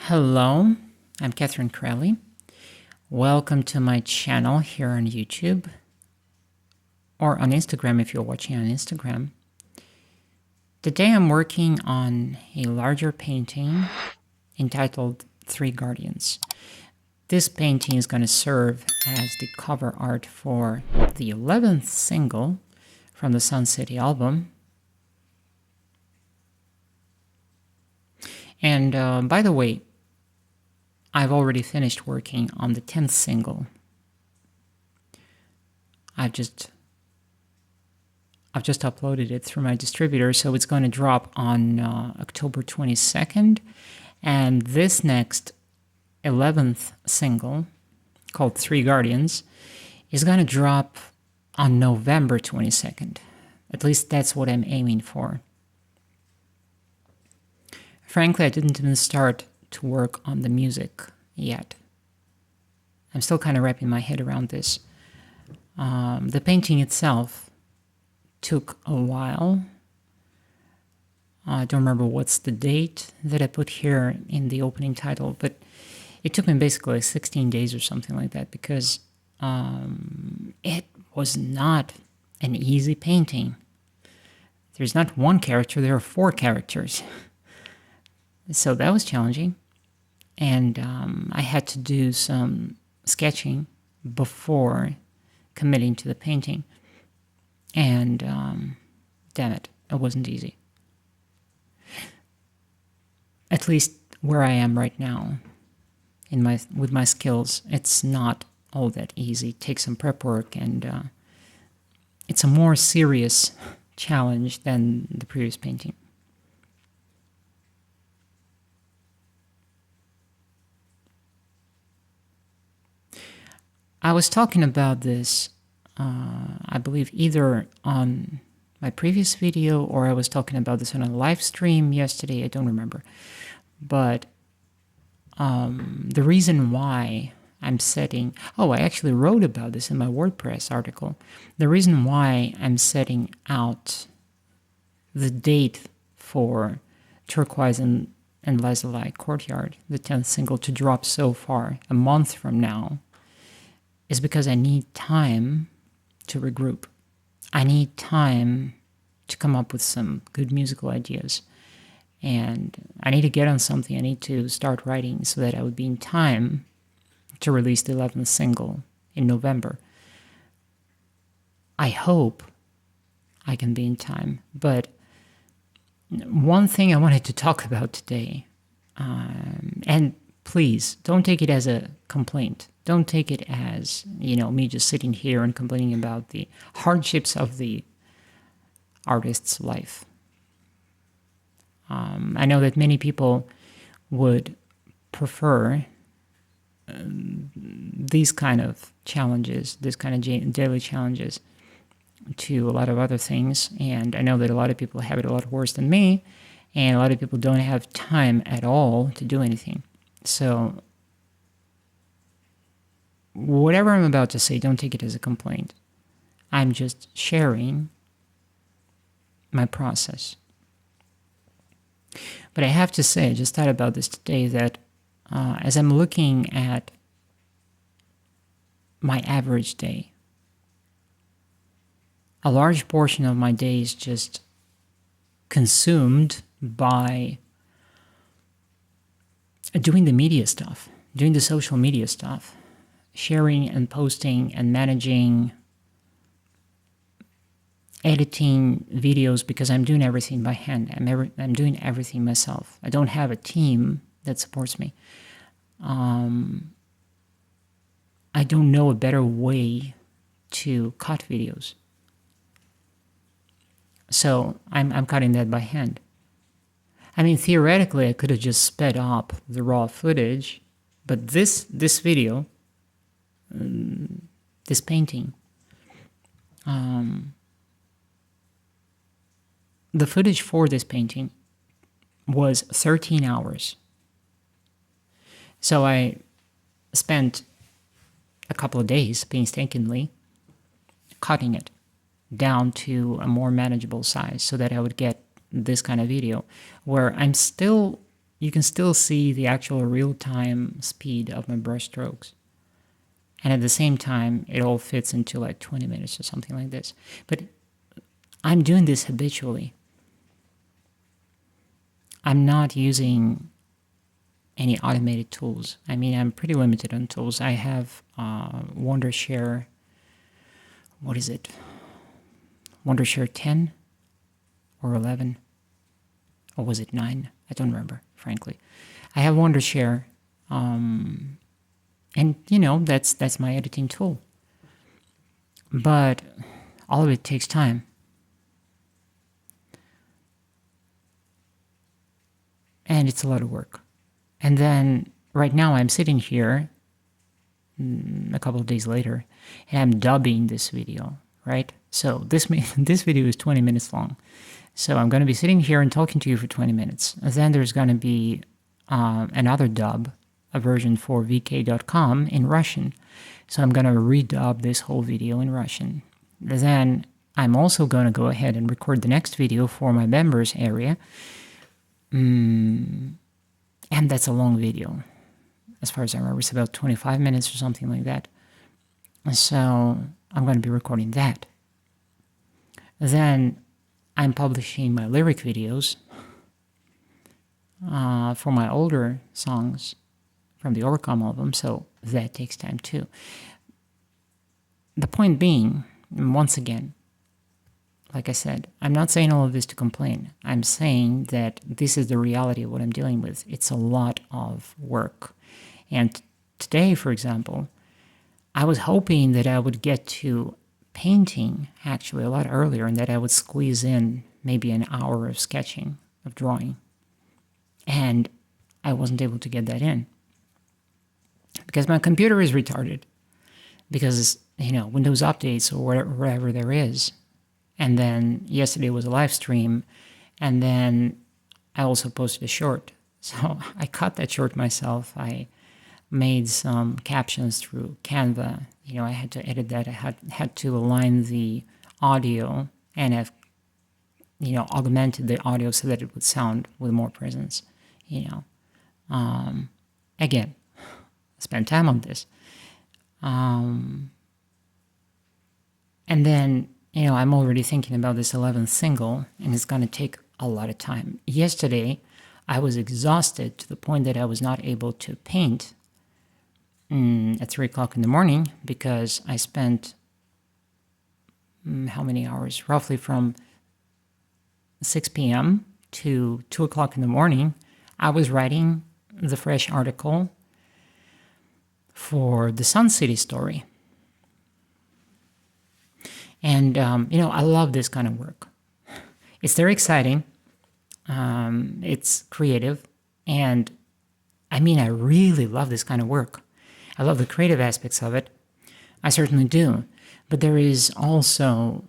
Hello, I'm Corelli. Welcome to my channel here on YouTube or on Instagram if you're watching on Instagram. Today I'm working on a larger painting entitled Three Guardians. This painting is going to serve as the cover art for the 11th single from the Sun City album. And by the way, I've already finished working on the 10th single. I've just uploaded it through my distributor, so it's going to drop on October 22nd. And this next 11th single, called Three Guardians, is going to drop on November 22nd. At least that's what I'm aiming for. Frankly, I didn't even start to work on the music yet. I'm still kind of wrapping my head around this. The painting itself took a while. I don't remember what's the date that I put here in the opening title, but it took me basically 16 days or something like that, because it was not an easy painting. There's not one character, there are 4 characters. So that was challenging, and I had to do some sketching before committing to the painting, and damn it wasn't easy. At least where I am right now, with my skills, it's not all that easy. It takes some prep work, and it's a more serious challenge than the previous painting. I was talking about this, I believe, either on my previous video or I was talking about this on a live stream yesterday. I don't remember. But the reason why I'm setting... Oh, I actually wrote about this in my WordPress article. The reason why I'm setting out the date for Turquoise and Lazuli Courtyard, the 10th single, to drop so far, a month from now, is because I need time to regroup. I need time to come up with some good musical ideas. And I need to get on something. I need to start writing so that I would be in time to release the 11th single in November. I hope I can be in time. But one thing I wanted to talk about today, and please don't take it as a complaint. Don't take it as, me just sitting here and complaining about the hardships of the artist's life. I know that many people would prefer these kind of challenges, this kind of daily challenges, to a lot of other things. And I know that a lot of people have it a lot worse than me, and a lot of people don't have time at all to do anything. So whatever I'm about to say, don't take it as a complaint. I'm just sharing my process. But I have to say, I just thought about this today, that as I'm looking at my average day, a large portion of my day is just consumed by doing the media stuff, doing the social media stuff, sharing and posting and managing, editing videos, because I'm doing everything by hand. I'm doing everything myself. I don't have a team that supports me. I don't know a better way to cut videos. So I'm cutting that by hand. I mean, theoretically, I could have just sped up the raw footage, but this video, this painting, the footage for this painting was 13 hours. So I spent a couple of days painstakingly cutting it down to a more manageable size so that I would get this kind of video, where I'm still you can still see the actual real-time speed of my brush strokes. And at the same time, it all fits into like 20 minutes or something like this. But I'm doing this habitually. I'm not using any automated tools. I mean, I'm pretty limited on tools. I have Wondershare, what is it? Wondershare 10 or 11? Or was it 9? I don't remember, frankly. I have Wondershare, and you know, that's my editing tool. But all of it takes time. And it's a lot of work. And then right now I'm sitting here a couple of days later and I'm dubbing this video, right? So this video is 20 minutes long. So I'm going to be sitting here and talking to you for 20 minutes. And then there's going to be another dub, a version for vk.com in Russian. So I'm going to redub this whole video in Russian. Then I'm also going to go ahead and record the next video for my members area. And that's a long video. As far as I remember, it's about 25 minutes or something like that. So I'm going to be recording that. Then I'm publishing my lyric videos for my older songs from the Overcome album, so that takes time too. The point being, once again, like I said, I'm not saying all of this to complain. I'm saying that this is the reality of what I'm dealing with. It's a lot of work. And today, for example, I was hoping that I would get to painting actually a lot earlier and that I would squeeze in maybe an hour of sketching, of drawing. And I wasn't able to get that in because my computer is retarded, because, you know, Windows updates or whatever there is. And then yesterday was a live stream, and then I also posted a short. So I cut that short myself. I made some captions through Canva. You know, I had to edit that. I had to align the audio, and I've, you know, augmented the audio so that it would sound with more presence. You know, again, spend time on this. And then, you know, I'm already thinking about this 11th single, and it's going to take a lot of time. Yesterday, I was exhausted to the point that I was not able to paint at 3 o'clock in the morning because I spent, how many hours? Roughly from 6 p.m. to 2 o'clock in the morning, I was writing the fresh article for the Sun City story. And, you know, I love this kind of work. It's very exciting. It's creative. And, I mean, I really love this kind of work. I love the creative aspects of it. I certainly do. But there is also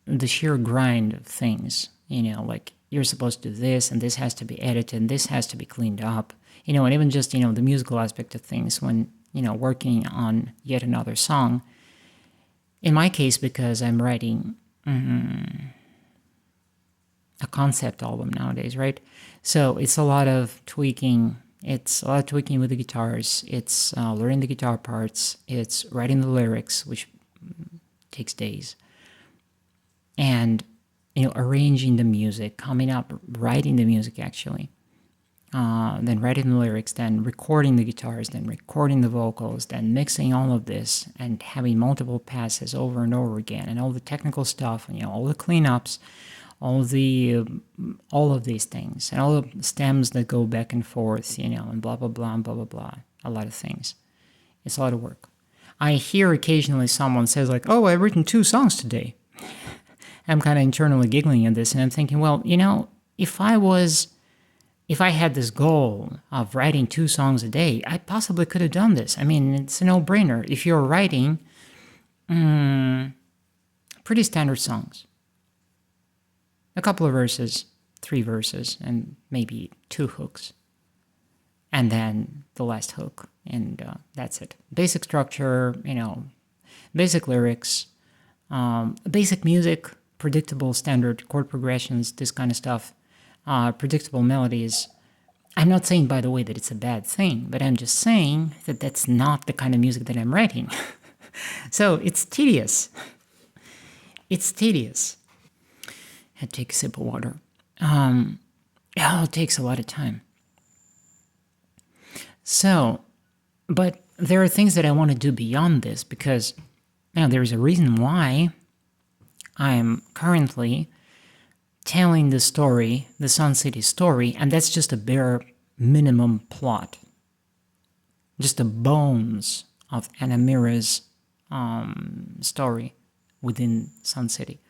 the sheer grind of things. You know, like, you're supposed to do this, and this has to be edited, and this has to be cleaned up. You know, and even just, you know, the musical aspect of things when, you know, working on yet another song. In my case, because I'm writing a concept album nowadays, right? So it's a lot of tweaking. It's a lot of tweaking with the guitars. It's learning the guitar parts. It's writing the lyrics, which takes days. And, you know, arranging the music, coming up, writing the music actually. Then writing the lyrics, then recording the guitars, then recording the vocals, then mixing all of this and having multiple passes over and over again, and all the technical stuff, you know, all the cleanups, all of these things, and all the stems that go back and forth, you know, and blah, blah, blah, and blah, blah, blah, a lot of things. It's a lot of work. I hear occasionally someone says like, oh, I've written 2 songs today. I'm kind of internally giggling at this, and I'm thinking, well, you know, if I had this goal of writing 2 songs a day, I possibly could have done this. I mean, it's a no-brainer. If you're writing pretty standard songs, a couple of verses, 3 verses, and maybe 2 hooks, and then the last hook, and that's it. Basic structure, you know, basic lyrics, basic music, predictable standard chord progressions, this kind of stuff. Predictable melodies, I'm not saying, by the way, that it's a bad thing, but I'm just saying that that's not the kind of music that I'm writing. So it's tedious. It's tedious. I take a sip of water. It takes a lot of time. So, but there are things that I want to do beyond this, because now there is a reason why I'm currently telling the story, the Sun City story, and that's just a bare minimum plot. Just the bones of Anna Mira's story within Sun City.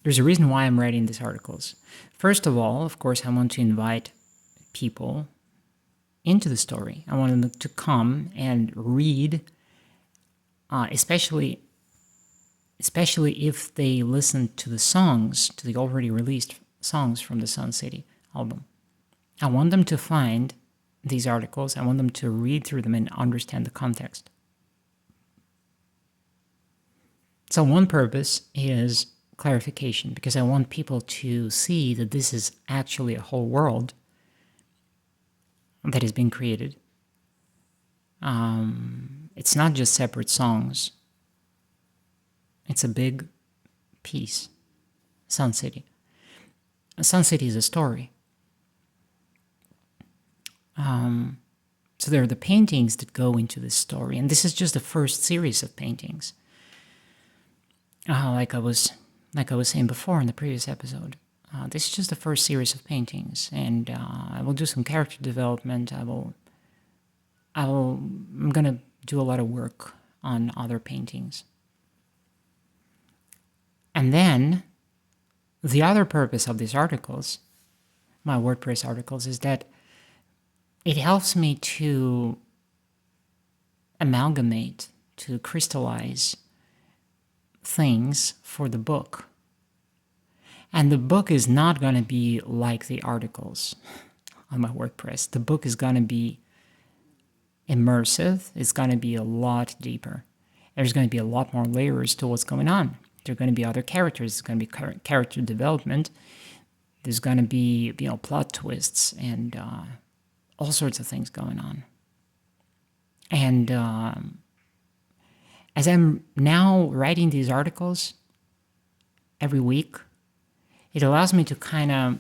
There's a reason why I'm writing these articles. First of all, of course, I want to invite people into the story. I want them to come and read, especially if they listen to the songs, to the already released songs from the Sun City album. I want them to find these articles. I want them to read through them and understand the context. So one purpose is clarification, because I want people to see that this is actually a whole world that is being created. It's not just separate songs. It's a big piece. Sun City. Sun City is a story. So there are the paintings that go into this story, and this is just the first series of paintings. Like I was saying before in the previous episode, this is just the first series of paintings, and I will do some character development. I'm gonna do a lot of work on other paintings. And then the other purpose of these articles, my WordPress articles, is that it helps me to amalgamate, to crystallize things for the book. And the book is not going to be like the articles on my WordPress. The book is going to be immersive. It's going to be a lot deeper. There's going to be a lot more layers to what's going on. There are going to be other characters. There's going to be character development. There's going to be, plot twists and all sorts of things going on. And as I'm now writing these articles every week, it allows me to kind of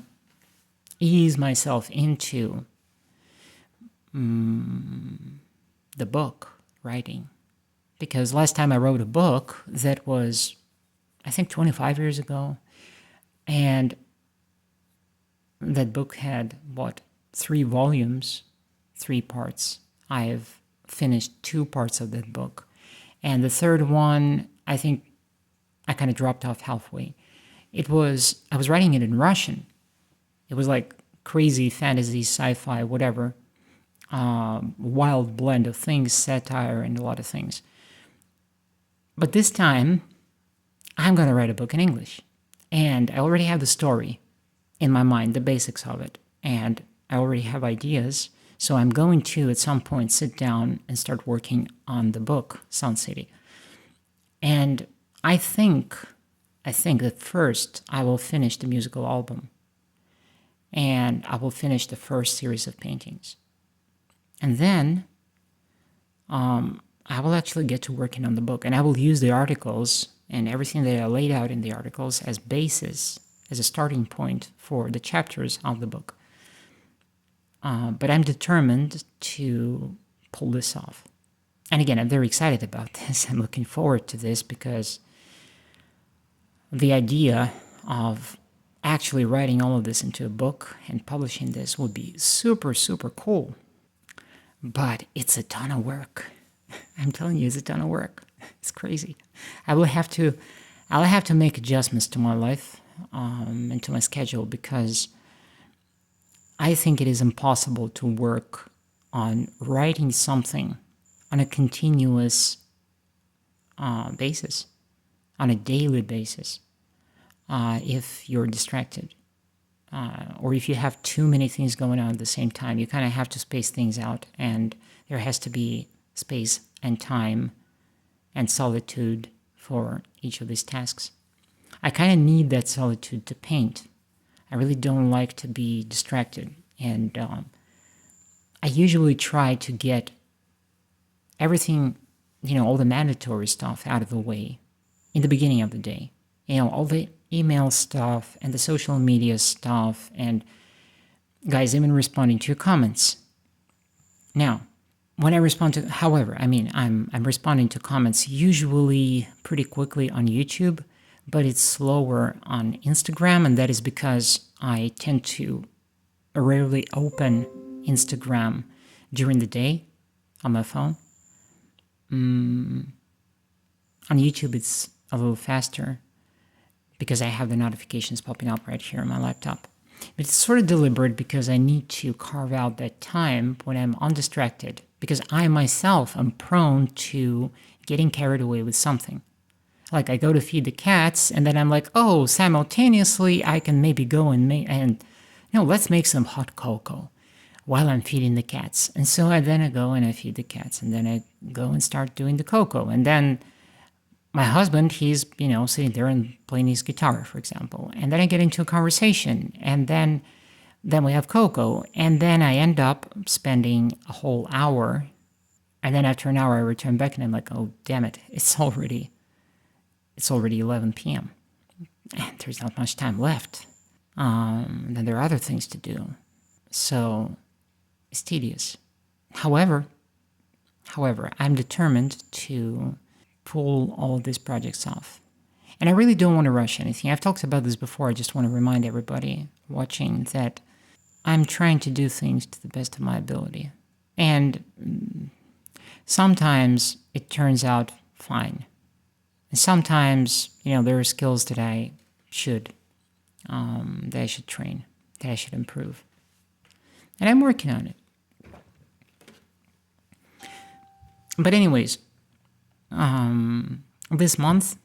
ease myself into the book writing. Because last time I wrote a book, that was, I think, 25 years ago. And that book had, 3 volumes, 3 parts. I've finished 2 parts of that book. And the third one, I think I kind of dropped off halfway. I was writing it in Russian. It was like crazy fantasy, sci-fi, whatever. Wild blend of things, satire, and a lot of things. But this time, I'm going to write a book in English. And I already have the story in my mind, the basics of it. And I already have ideas. So I'm going to, at some point, sit down and start working on the book, Sun City. And I think that first I will finish the musical album. And I will finish the first series of paintings. And then I will actually get to working on the book. And I will use the articles and everything that I laid out in the articles as basis, as a starting point for the chapters of the book. But I'm determined to pull this off. And again, I'm very excited about this. I'm looking forward to this because the idea of actually writing all of this into a book and publishing this would be super, super cool. But it's a ton of work. I'm telling you, it's a ton of work. It's crazy. I'll have to make adjustments to my life and to my schedule, because I think it is impossible to work on writing something on a continuous basis, on a daily basis, if you're distracted. Or if you have too many things going on at the same time. You kind of have to space things out, and there has to be space and time and solitude for each of these tasks. I kind of need that solitude to paint. I really don't like to be distracted, and I usually try to get everything, all the mandatory stuff out of the way in the beginning of the day. All the email stuff and the social media stuff, and guys, even responding to your comments. Now, when I respond to, however, I'm responding to comments usually pretty quickly on YouTube, but it's slower on Instagram, and that is because I tend to rarely open Instagram during the day on my phone. On YouTube, it's a little faster because I have the notifications popping up right here on my laptop. But it's sort of deliberate because I need to carve out that time when I'm undistracted, because I myself am prone to getting carried away with something. Like I go to feed the cats and then I'm like, oh, simultaneously I can maybe go and let's make some hot cocoa while I'm feeding the cats. And so I go and I feed the cats, and then I go and start doing the cocoa. And then my husband, he's, sitting there and playing his guitar, for example. And then I get into a conversation, and then we have cocoa, and then I end up spending a whole hour. And then after an hour, I return back and I'm like, oh, damn it. It's already 11 p.m. And there's not much time left. Then there are other things to do. So it's tedious. However, I'm determined to pull all of these projects off. And I really don't want to rush anything. I've talked about this before. I just want to remind everybody watching that I'm trying to do things to the best of my ability. And sometimes it turns out fine. And sometimes, there are skills that I should train, that I should improve. And I'm working on it. But anyways, this month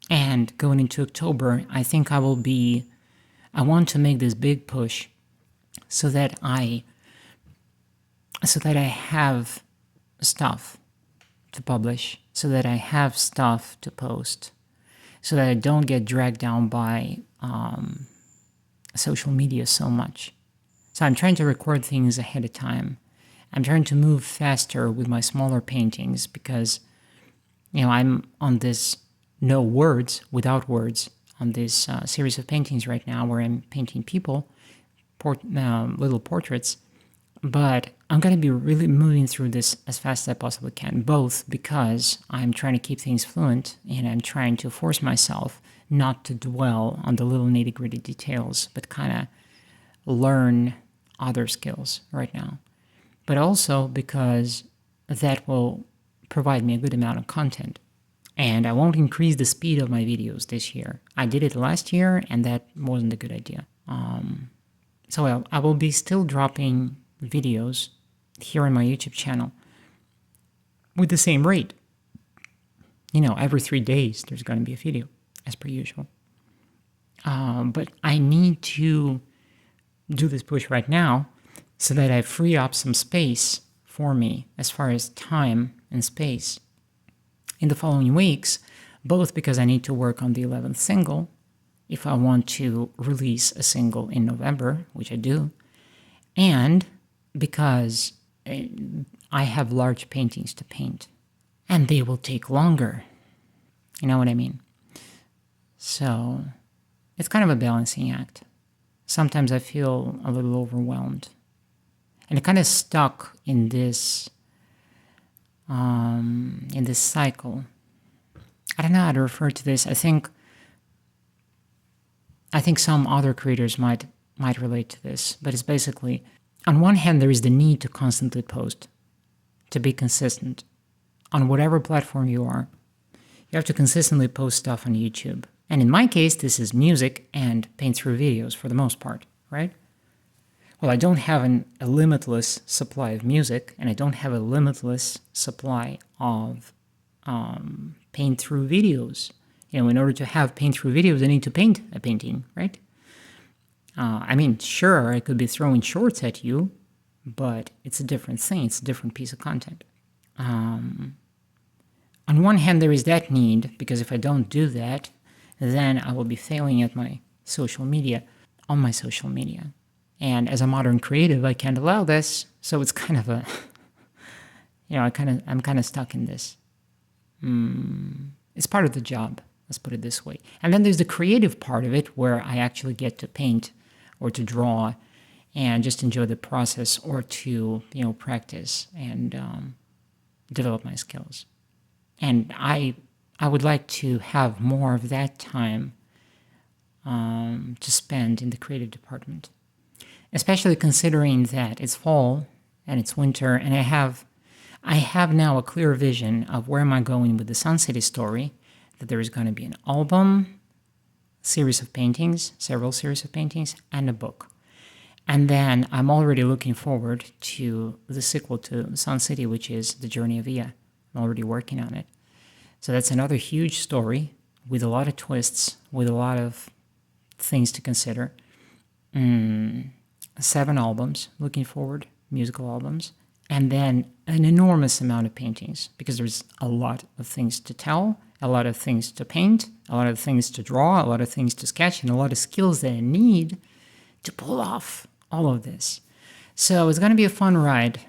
and going into October, I think I want to make this big push so that I have stuff to publish, so that I have stuff to post, so that I don't get dragged down by social media so much. So I'm trying to record things ahead of time. I'm trying to move faster with my smaller paintings because, I'm on this no words, without words, on this series of paintings right now where I'm painting people, little portraits. But I'm going to be really moving through this as fast as I possibly can, both because I'm trying to keep things fluent and I'm trying to force myself not to dwell on the little nitty-gritty details, but kind of learn other skills right now. But also because that will provide me a good amount of content. And I won't increase the speed of my videos this year. I did it last year, and that wasn't a good idea. So I will be still dropping videos here on my YouTube channel with the same rate. Every 3 days there's going to be a video, as per usual. But I need to do this push right now so that I free up some space for me as far as time and space in the following weeks, both because I need to work on the 11th single if I want to release a single in November, which I do, and because I have large paintings to paint, and they will take longer. You know what I mean? So it's kind of a balancing act. Sometimes I feel a little overwhelmed. And I kind of stuck in this cycle. I don't know how to refer to this. I think some other creators might relate to this, but it's basically, on one hand, there is the need to constantly post, to be consistent. On whatever platform you are, you have to consistently post stuff on YouTube. And in my case, this is music and paint-through videos for the most part, right? Well, I don't have a limitless supply of music, and I don't have a limitless supply of paint-through videos. In order to have paint-through videos, I need to paint a painting, right? Sure, I could be throwing shorts at you, but it's a different thing. It's a different piece of content. On one hand, there is that need, because if I don't do that, then I will be failing at my social media, on my social media. And as a modern creative, I can't allow this. So it's kind of a, I'm kind of stuck in this. It's part of the job, let's put it this way. And then there's the creative part of it where I actually get to paint or to draw and just enjoy the process, or to, practice and develop my skills. And I would like to have more of that time to spend in the creative department, especially considering that it's fall and it's winter, and I have now a clear vision of where am I going with the Sun City story, that there is going to be an album, series of paintings, several series of paintings, and a book. And then I'm already looking forward to the sequel to Sun City, which is The Journey of Ia. I'm already working on it. So that's another huge story with a lot of twists, with a lot of things to consider. 7 albums, looking forward, musical albums, and then an enormous amount of paintings, because there's a lot of things to tell, a lot of things to paint, a lot of things to draw, a lot of things to sketch, and a lot of skills that I need to pull off all of this. So it's going to be a fun ride.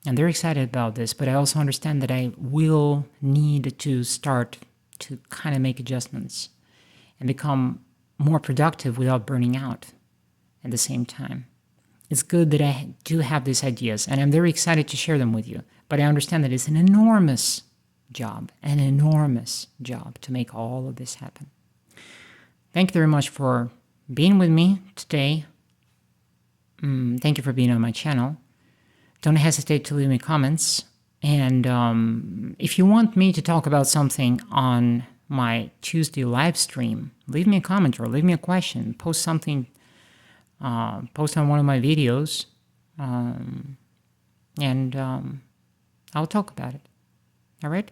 I'm very excited about this, but I also understand that I will need to start to kind of make adjustments and become more productive without burning out at the same time. It's good that I do have these ideas, and I'm very excited to share them with you, but I understand that it's an enormous job to make all of this happen. Thank you very much for being with me today. Thank you for being on my channel. Don't hesitate to leave me comments. And if you want me to talk about something on my Tuesday live stream, leave me a comment or leave me a question. Post something, post on one of my videos, and I'll talk about it. All right?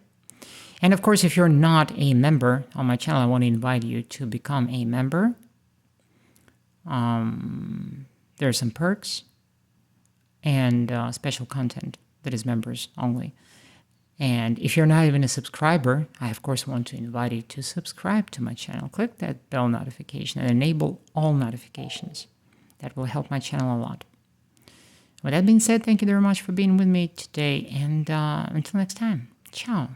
And of course, if you're not a member on my channel, I want to invite you to become a member. There are some perks and special content that is members only. And if you're not even a subscriber, I of course want to invite you to subscribe to my channel. Click that bell notification and enable all notifications. That will help my channel a lot. With that being said, thank you very much for being with me today, and until next time, ciao.